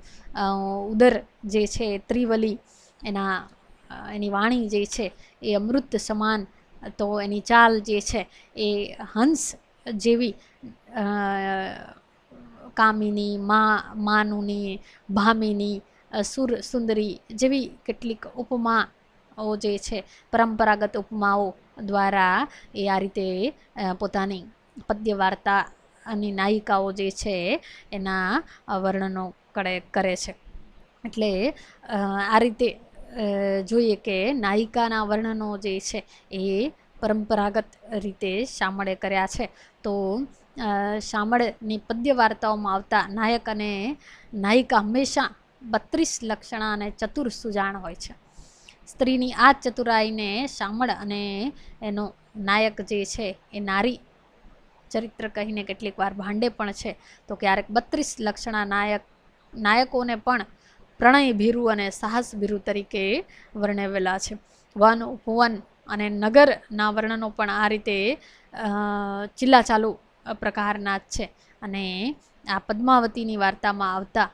ઉદર જે છે ત્રિવલી, એની વાણી જે છે એ અમૃત સમાન, તો એની ચાલ જે છે એ હંસ જેવી, કામિની, માનુની, ભામિની, સુંદરી જેવી કેટલીક ઉપમાઓ જે છે પરંપરાગત ઉપમાઓ દ્વારા એ આ રીતે પોતાની પદ્ય વાર્તાની નાયિકાઓ જે છે એના વર્ણનો કરે છે. એટલે આ રીતે જોઈએ કે નાયિકાના વર્ણનો જે છે એ પરંપરાગત રીતે શામળે કર્યા છે. તો શામળની પદ્ય વાર્તાઓમાં આવતા નાયક અને નાયિકા હંમેશા 32 લક્ષણા અને ચતુર સુજાણ હોય છે. સ્ત્રીની આ ચતુરાઈને શામળ અને એનો નાયક જે છે એ નારી ચરિત્ર કહીને કેટલીક વાર ભાંડે પણ છે. તો ક્યારેક 32 લક્ષણા નાયકોને પણ પ્રણય ભીરુ અને સાહસ ભીરુ તરીકે વર્ણવેલા છે. વન ઉપવન અને નગરના વર્ણનો પણ આ રીતે ચિલ્લાચાલુ પ્રકારના જ છે. અને આ પદ્માવતીની વાર્તામાં આવતા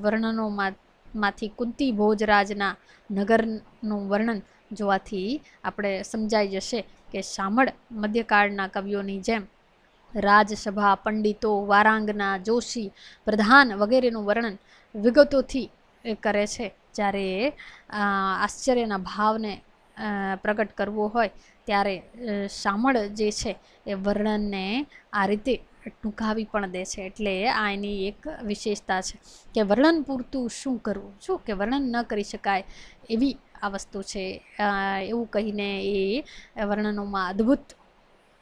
વર્ણનોમાંથી કુંતી ભોજરાજના નગરનું વર્ણન જોવાથી આપણે સમજાઈ જશે કે શામળ મધ્યકાળના કવિઓની જેમ રાજસભા, પંડિતો, વારાંગના, જોશી, પ્રધાન વગેરેનું વર્ણન વિગતોથી કરે છે. જ્યારે આશ્ચર્યના ભાવને પ્રગટ કરવો હોય ત્યારે શામળ જે છે એ વર્ણનને આ રીતે ટૂંકાવી પણ દે છે. એટલે આ એની એક વિશેષતા છે કે વર્ણન પૂરતું શું કરવું, શું કે વર્ણન ન કરી શકાય એવી આ વસ્તુ છે. એવું કહીને એ વર્ણનોમાં અદ્ભુત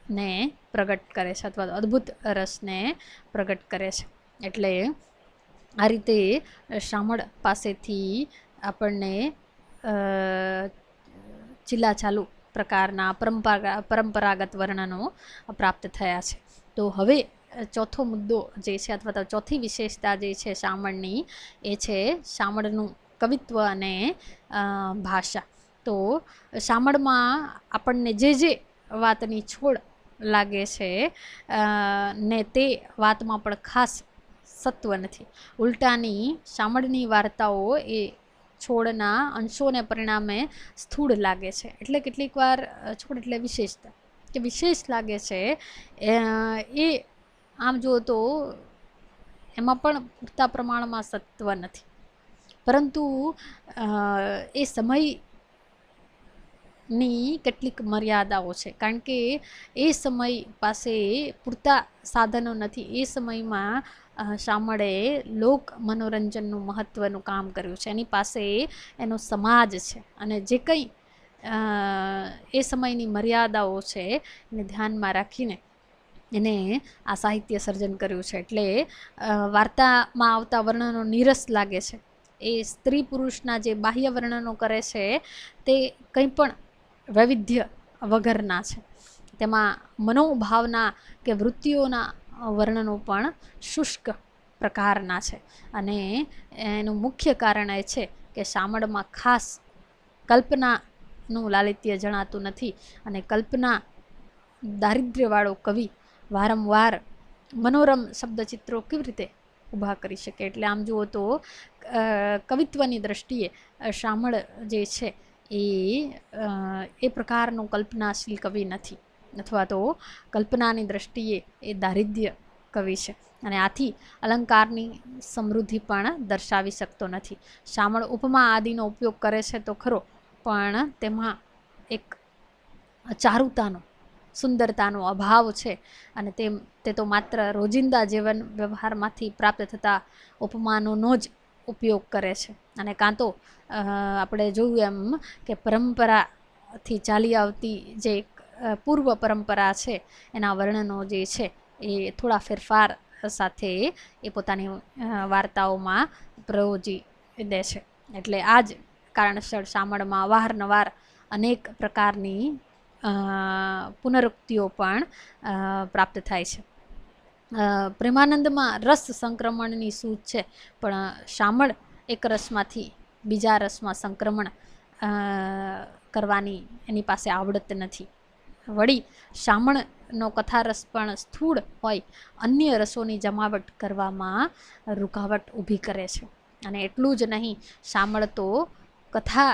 ને પ્રગટ કરે છે અથવા અદ્ભુત રસને પ્રગટ કરે છે. એટલે આ રીતે શામળ પાસેથી આપણને ચિલ્લાચાલુ પ્રકારના પરંપરાગત વર્ણનો પ્રાપ્ત થયા છે. તો હવે ચોથો મુદ્દો જે છે અથવા તો ચોથી વિશેષતા જે છે શામળની એ છે શામળનું કવિત્વ અને ભાષા. તો શામળમાં આપણને જે વાતની છોડ લાગે છે ને તે વાતમાં પણ ખાસ સત્વ નથી. ઉલટાની શામળની વાર્તાઓ એ છોડના અંશોને પરિણામે સ્થૂળ લાગે છે. એટલે કેટલીક વાર છોડ એટલે વિશેષતા કે વિશેષ લાગે છે. એ આમ જુઓ તો એમાં પણ પૂરતા પ્રમાણમાં સત્વ નથી. પરંતુ એ સમયની કેટલીક મર્યાદાઓ છે. કારણ કે એ સમય પાસે પૂરતા સાધનો નથી. એ સમયમાં શામળે લોક મનોરંજનનું મહત્ત્વનું કામ કર્યું છે. એની પાસે એનો સમાજ છે અને જે કંઈ એ સમયની મર્યાદાઓ છે એને ધ્યાનમાં રાખીને એને આ સાહિત્ય સર્જન કર્યું છે. એટલે વાર્તામાં આવતા વર્ણનો નીરસ લાગે છે. એ સ્ત્રી પુરુષના જે બાહ્ય વર્ણનો કરે છે તે કંઈ પણ વૈવિધ્ય વગરના છે. તેમાં મનોભાવના કે વૃત્તિઓના વર્ણનો પણ શુષ્ક પ્રકારના છે. અને એનું મુખ્ય કારણ એ છે કે શામળમાં ખાસ કલ્પનાનું લાલિત્ય જણાતું નથી. અને કલ્પના દારિદ્ર્યવાળો કવિ વારંવાર મનોરમ શબ્દચિત્રો કેવી રીતે ઊભા કરી શકે. એટલે આમ જુઓ તો કવિત્વની દ્રષ્ટિએ શામળ જે છે એ પ્રકારનું કલ્પનાશીલ કવિ નથી અથવા તો કલ્પનાની દ્રષ્ટિએ એ દારિદ્ર્ય કવિ છે. અને આથી અલંકારની સમૃદ્ધિ પણ દર્શાવી શકતો નથી. શામળ ઉપમા આદિનો ઉપયોગ કરે છે તો ખરો, પણ તેમાં એક ચારુતાનો, સુંદરતાનો અભાવ છે. અને તે તો માત્ર રોજિંદા જીવન વ્યવહારમાંથી પ્રાપ્ત થતા ઉપમાનોનો જ ઉપયોગ કરે છે. અને કાં તો આપણે જોયું એમ કે પરંપરાથી ચાલી આવતી જે પૂર્વ પરંપરા છે એના વર્ણનો જે છે એ થોડા ફેરફાર સાથે એ પોતાની વાર્તાઓમાં પ્રયોજી દે છે. એટલે આ જ કારણસર શામળમાં અવારનવાર અનેક પ્રકારની પુનરુક્તિઓ પણ પ્રાપ્ત થાય છે. પ્રેમાનંદમાં રસ સંક્રમણની સૂઝ છે, પણ શામળ એક રસમાંથી બીજા રસમાં સંક્રમણ કરવાની એની પાસે આવડત નથી. વળી શામળનો કથારસ પણ સ્થૂળ હોય અન્ય રસોની જમાવટ કરવામાં રૂકાવટ ઊભી કરે છે. અને એટલું જ નહીં, શામળ તો કથા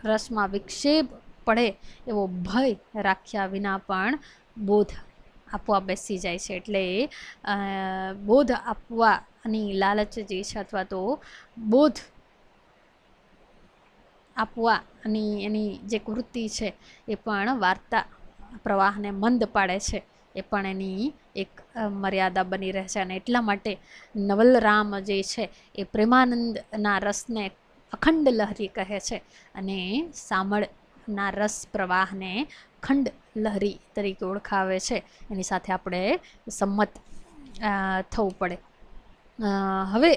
રસમાં વિક્ષેપ પડે એવો ભય રાખ્યા વિના પણ બોધ આપવા બેસી જાય છે. એટલે બોધ આપવાની લાલચ જે છે અથવા તો બોધ આપવાની એની જે વૃત્તિ છે એ પણ વાર્તા પ્રવાહને મંદ પાડે છે. એ પણ એની એક મર્યાદા બની રહે છે. અને એટલા માટે નવલરામ જે છે એ પ્રેમાનંદના રસને અખંડ લહરી કહે છે અને શામળ ના રસ પ્રવાહને ખંડ લહરી તરીકે ઓળખાવે છે, એની સાથે આપણે સંમત થવું પડે. હવે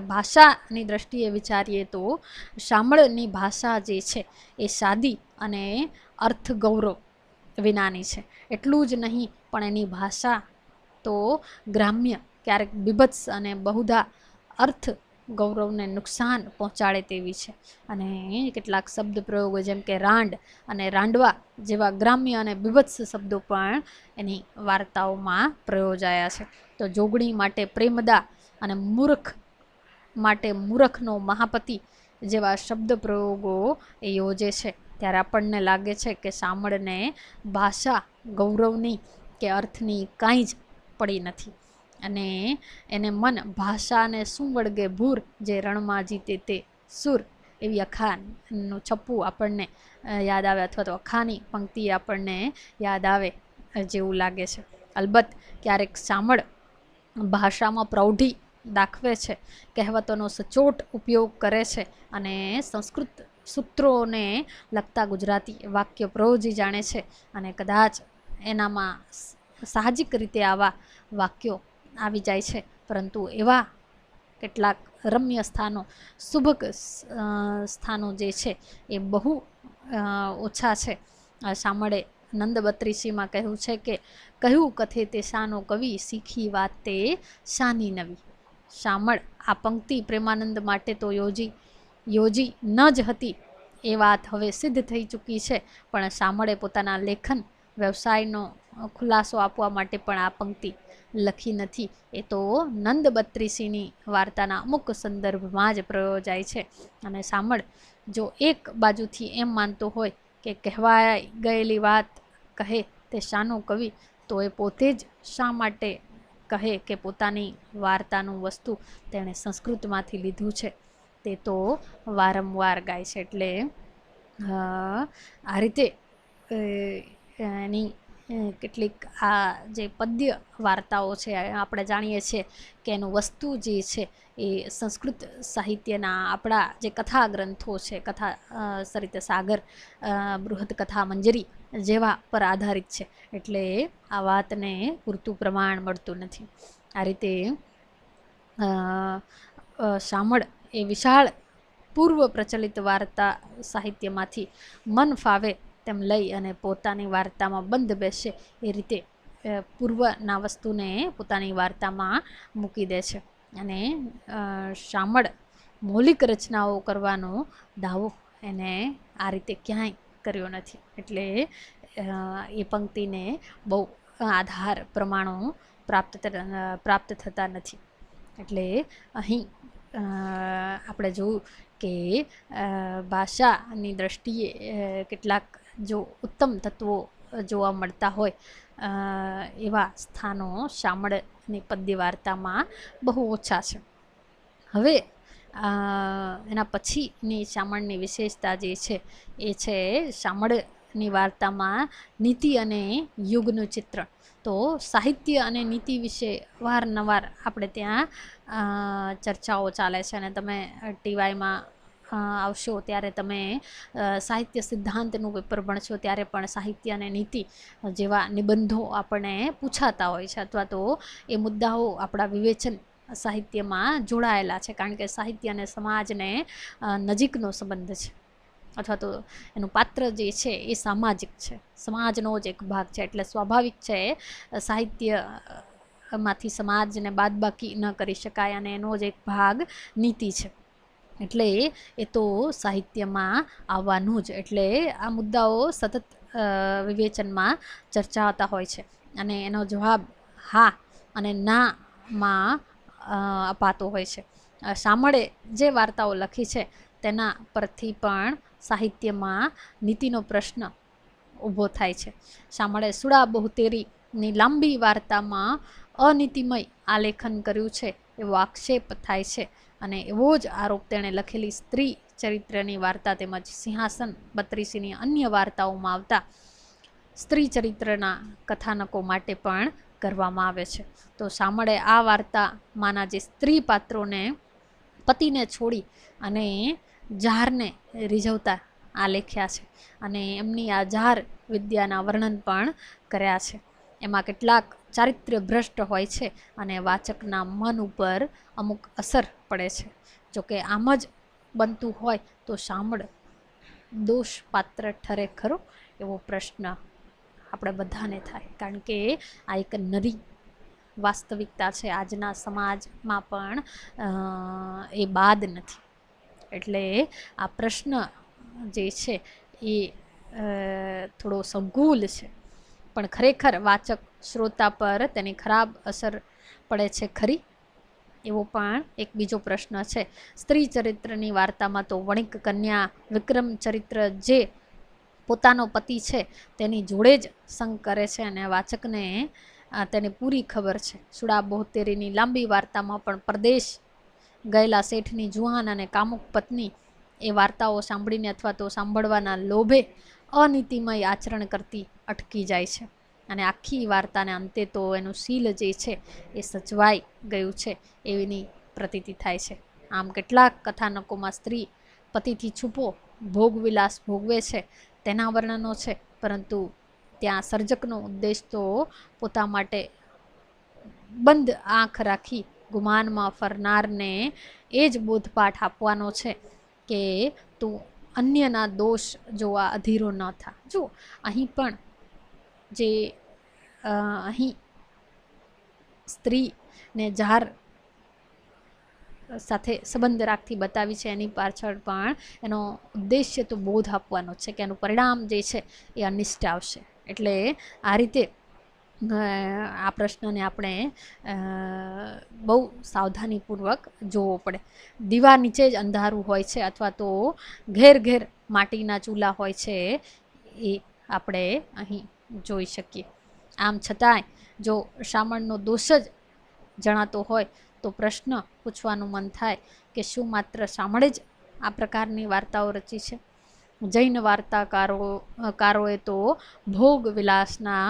ભાષાની દ્રષ્ટિએ વિચારીએ તો શામળની ભાષા જે છે એ સાદી અને અર્થ ગૌરવ વિનાની છે. એટલું જ નહીં પણ એની ભાષા તો ગ્રામ્ય, ક્યારેક બીભત્સ અને બહુધા અર્થ ગૌરવને નુકસાન પહોંચાડે તેવી છે. અને કેટલાક શબ્દ પ્રયોગો જેમ કે રાંડ અને રાંડવા જેવા ગ્રામ્ય અને બીભત્સ શબ્દો પણ એની વાર્તાઓમાં પ્રયોજાયા છે. તો જોગણી માટે પ્રેમદા અને મૂર્ખ માટે મૂર્ખનો મહાપતિ જેવા શબ્દ પ્રયોગો એ યોજે છે. ત્યારે આપણને લાગે છે કે શામળને ભાષા ગૌરવની કે અર્થની કાંઈ જ પડી નથી, અને એને મન ભાષાને શું વળગે ભૂર, જે રણમાં જીતે તે સુર, એવી અખાનું છપ્પું આપણને યાદ આવે, અથવા તો અખાની પંક્તિ આપણને યાદ આવે જેવું લાગે છે. અલબત્ત ક્યારેક શામળ ભાષામાં પ્રૌઢી દાખવે છે, કહેવતોનો સચોટ ઉપયોગ કરે છે, અને સંસ્કૃત સૂત્રોને લગતા ગુજરાતી વાક્ય પ્રયોજી જાણે છે, અને કદાચ એનામાં સાહજિક રીતે આવા વાક્યો આવી જાય છે. પરંતુ એવા કેટલાક રમ્ય સ્થાનો, શુભક સ્થાનો જે છે એ બહુ ઓછા છે. શામળે નંદ બત્રીસીમાં કહ્યું છે કે કહ્યું કથે તે શાનો કવિ, શીખી વાત તે શાની નવી. શામળ આ પંક્તિ પ્રેમાનંદ માટે તો યોજી ન જ હતી એ વાત હવે સિદ્ધ થઈ ચૂકી છે, પણ શામળે પોતાના લેખન વ્યવસાયનો ખુલાસો આપવા માટે પણ આ પંક્તિ લખી નથી. એ તો નંદ બત્રીસીની વાર્તાના અમુક સંદર્ભમાં જ પ્રયોજાય છે. અને શામળ જો એક બાજુથી એમ માનતો હોય કે કહેવાય ગયેલી વાત કહે તે શાનો કવિ, તો એ પોતે જ શા માટે કહે કે પોતાની વાર્તાનું વસ્તુ તેણે સંસ્કૃતમાંથી લીધું છે, તે તો વારંવાર ગાય છે. એટલે આ રીતે એની કેટલીક આ જે પદ્ય વાર્તાઓ છે, આપણે જાણીએ છીએ કે એનું વસ્તુ જે છે એ સંસ્કૃત સાહિત્યના આપણા જે કથા ગ્રંથો છે, કથા સરિત સાગર, બૃહદ કથા મંજરી જેવા પર આધારિત છે. એટલે આ વાતને પૂરતું પ્રમાણ મળતું નથી. આ રીતે શામળ એ વિશાળ પૂર્વ પ્રચલિત વાર્તા સાહિત્યમાંથી મન ફાવે તેમ લઈ અને પોતાની વાર્તામાં બંધ બેસે એ રીતે પૂર્વના વસ્તુને પોતાની વાર્તામાં મૂકી દે છે. અને શામળ મૌલિક રચનાઓ કરવાનો દાવો એને આ રીતે ક્યાંય કર્યો નથી. એટલે એ પંક્તિને બહુ આધાર પ્રમાણો પ્રાપ્ત થતા નથી. એટલે અહીં આપણે જોયું કે ભાષાની દ્રષ્ટિએ કેટલાક જો ઉત્તમ તત્વો જોવા મળતા હોય એવા સ્થાનો શામળની પદ્ય વાર્તામાં બહુ ઓછા છે. હવે એના પછીની શામળની વિશેષતા જે છે એ છે શામળની વાર્તામાં નીતિ અને યુગનું ચિત્રણ. તો સાહિત્ય અને નીતિ વિશે વારંવાર આપણે ત્યાં ચર્ચાઓ ચાલે છે, અને તમે ટીવાયમાં આવશો ત્યારે તમે સાહિત્ય સિદ્ધાંતનું પેપર ભણશો ત્યારે પણ સાહિત્ય અને નીતિ જેવા નિબંધો આપણને પૂછાતા હોય છે, અથવા તો એ મુદ્દાઓ આપણા વિવેચન સાહિત્યમાં જોડાયેલા છે, કારણ કે સાહિત્ય અને સમાજને નજીકનો સંબંધ છે, અથવા તો એનું પાત્ર જે છે એ સામાજિક છે, સમાજનો જ એક ભાગ છે. એટલે સ્વાભાવિક છે સાહિત્યમાંથી સમાજને બાદબાકી ન કરી શકાય, અને એનો જ એક ભાગ નીતિ છે. એટલે એ તો સાહિત્યમાં આવવાનું જ. એટલે આ મુદ્દાઓ સતત વિવેચનમાં ચર્ચાતા હોય છે, અને એનો જવાબ હા અને નામાં અપાતો હોય છે. શામળે જે વાર્તાઓ લખી છે તેના પરથી પણ સાહિત્યમાં નીતિનો પ્રશ્ન ઊભો થાય છે. શામળે સુડા બહુતેરીની લાંબી વાર્તામાં અનીતિમય આલેખન કર્યું છે એવો આક્ષેપ થાય છે, અને એવો જ આરોપ તેણે લખેલી સ્ત્રી ચરિત્રની વાર્તા તેમજ સિંહાસન બત્રીસીની અન્ય વાર્તાઓમાં આવતા સ્ત્રી ચરિત્રના કથાનકો માટે પણ કરવામાં આવે છે. તો શામળે આ વાર્તામાંના જે સ્ત્રી પાત્રોને પતિને છોડી અને જારને રીઝવતા આલેખ્યા છે અને એમની આજાર વિદ્યાના વર્ણન પણ કર્યા છે. એમાં કેટલાક ચારિત્ર્ય ભ્રષ્ટ હોય છે અને વાચકના મન ઉપર અમુક અસર પડે છે. જોકે આમ જ બનતું હોય તો શામળ દોષ પાત્ર ઠરે ખરો, એવો પ્રશ્ન આપણે બધાને થાય, કારણ કે આ એક નરી વાસ્તવિકતા છે. આજના સમાજમાં પણ એ બાદ નથી. એટલે આ પ્રશ્ન જે છે એ થોડો સંકુલ છે, પણ ખરેખર વાચક શ્રોતા પર તેની ખરાબ અસર પડે છે ખરી, એવો પણ એક બીજો પ્રશ્ન છે. સ્ત્રી ચરિત્રની વાર્તામાં તો વણિક કન્યા વિક્રમ ચરિત્ર જે પોતાનો પતિ છે તેની જોડે જ સંગ કરે છે અને વાચકને તેને પૂરી ખબર છે. સુડા બોહતેરીની લાંબી વાર્તામાં પણ પરદેશ ગયેલા શેઠની જુવાન અને કામુક પત્ની એ વાર્તાઓ સાંભળીને અથવા તો સાંભળવાના લોભે અનીતિમય આચરણ કરતી અટકી જાય છે અને આખી વાર્તાને અંતે તો એનું શીલ જે છે એ સચવાઈ ગયું છે એવી પ્રતીતિ થાય છે. આમ કેટલાક કથાનકોમાં સ્ત્રી પતિથી છૂપો ભોગવિલાસ ભોગવે છે તેના વર્ણનો છે, પરંતુ ત્યાં સર્જકનો ઉદ્દેશ તો પોતા માટે બંધ આંખ રાખી ગુમાનમાં ફરનારને એ જ બોધપાઠ આપવાનો છે કે તું અન્યના દોષ જોવા અધીરો ન થા. જો અહીં પણ જે અહીં સ્ત્રીને જાર સાથે સંબંધ રાખતી બતાવી છે, એની પાછળ પણ એનો ઉદ્દેશ્ય તો બોધ આપવાનો છે કે એનું પરિણામ જે છે એ અનિષ્ટ આવશે. એટલે આ રીતે આ પ્રશ્નને આપણે બહુ સાવધાનીપૂર્વક જોવો પડે. દીવા નીચે જ અંધારું હોય છે અથવા તો ઘેર ઘેર માટીના ચૂલા હોય છે, એ આપણે અહીં જોઈ શકીએ. આમ છતાંય જો શામળનો દોષ જ જણાતો હોય તો પ્રશ્ન પૂછવાનું મન થાય કે શું માત્ર શામળે જ આ પ્રકારની વાર્તાઓ રચી છે? જૈન વાર્તાકારોએ તો ભોગ વિલાસના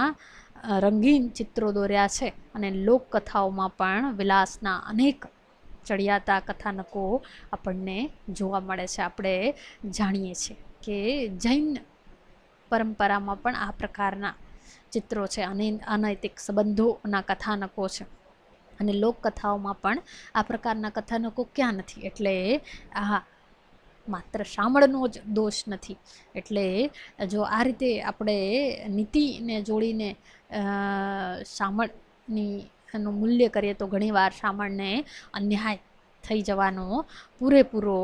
રંગીન ચિત્રો દોર્યા છે અને લોકકથાઓમાં પણ વિલાસના અનેક ચડિયાતા કથાનકો આપણને જોવા મળે છે. આપણે જાણીએ છીએ કે જૈન પરંપરામાં પણ આ પ્રકારના ચિત્રો છે અને અનૈતિક સંબંધોના કથાનકો છે અને લોકકથાઓમાં પણ આ પ્રકારના કથાનકો ક્યાં નથી. એટલે આ માત્ર શામળનો જ દોષ નથી. એટલે જો આ રીતે આપણે નીતિને જોડીને શામળની એનું મૂલ્ય કરીએ તો ઘણીવાર શામળને અન્યાય થઈ જવાનો પૂરેપૂરો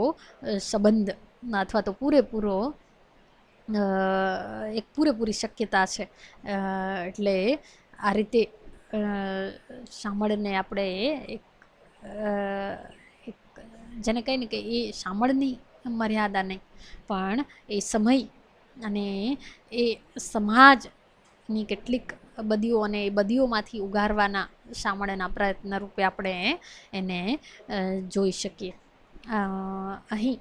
સંબંધ અથવા તો એક પૂરેપૂરી શક્યતા છે. એટલે આ રીતે શામળને આપણે એક જેને કહીને કે એ શામળની મર્યાદા નહીં, પણ એ સમય અને એ સમાજની કેટલીક બદીઓ અને એ બદીઓમાંથી ઉગારવાના શામળના પ્રયત્ન રૂપે આપણે એને જોઈ શકીએ. અહીં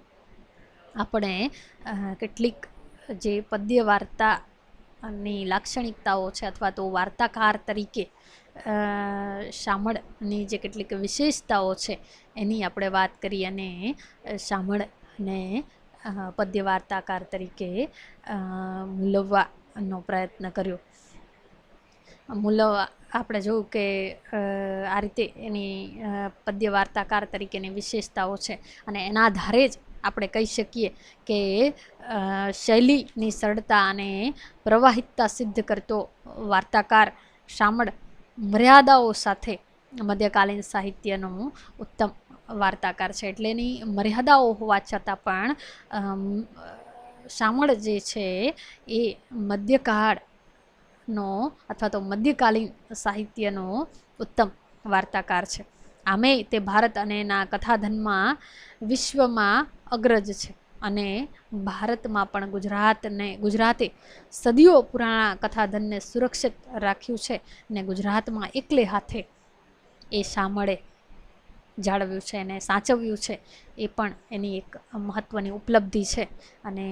આપણે કેટલીક જે પદ્ય વાર્તાની લાક્ષણિકતાઓ છે અથવા તો વાર્તાકાર તરીકે શામળની જે કેટલીક વિશેષતાઓ છે એની આપણે વાત કરી અને શામળને પદ્ય વાર્તાકાર તરીકે મૂલવવાનો પ્રયત્ન કર્યો. મૂલવવા આપણે જોયું કે આ રીતે એની પદ્ય વાર્તાકાર તરીકેની વિશેષતાઓ છે અને એના આધારે જ આપણે કહી શકીએ કે શૈલીની સરળતા અને પ્રવાહિતતા સિદ્ધ કરતો વાર્તાકાર શામળ મર્યાદાઓ સાથે મધ્યકાલીન સાહિત્યનું ઉત્તમ વાર્તાકાર છે. એટલે એની મર્યાદાઓ હોવા છતાં પણ શામળ જે છે એ મધ્યકાળનો અથવા તો મધ્યકાલીન સાહિત્યનો ઉત્તમ વાર્તાકાર છે. આમે તે ભારત અને એના કથાધનમાં વિશ્વમાં અગ્રજ છે અને ભારતમાં પણ ગુજરાતે સદીઓ પુરાણા કથાધનને સુરક્ષિત રાખ્યું છે ને ગુજરાતમાં એકલે હાથે એ શામળે જાળવ્યું છે અને સાચવ્યું છે. એ પણ એની એક મહત્ત્વની ઉપલબ્ધિ છે. અને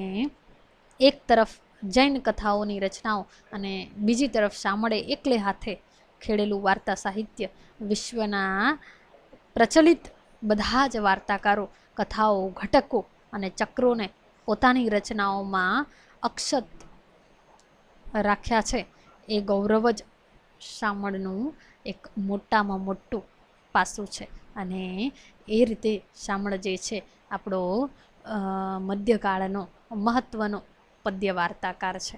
એક તરફ જૈન કથાઓની રચનાઓ અને બીજી તરફ શામળે એકલે હાથે ખેડેલું વાર્તા સાહિત્ય વિશ્વના પ્રચલિત બધા જ વાર્તાકારો કથાઓ ઘટકો અને ચક્રોને પોતાની રચનાઓમાં અક્ષત રાખ્યા છે એ ગૌરવ જ શામળનું એક મોટામાં મોટું પાસું છે. અને એ રીતે શામળ જે છે આપણો મધ્યકાળનો મહત્ત્વનો પદ્ય વાર્તાકાર છે.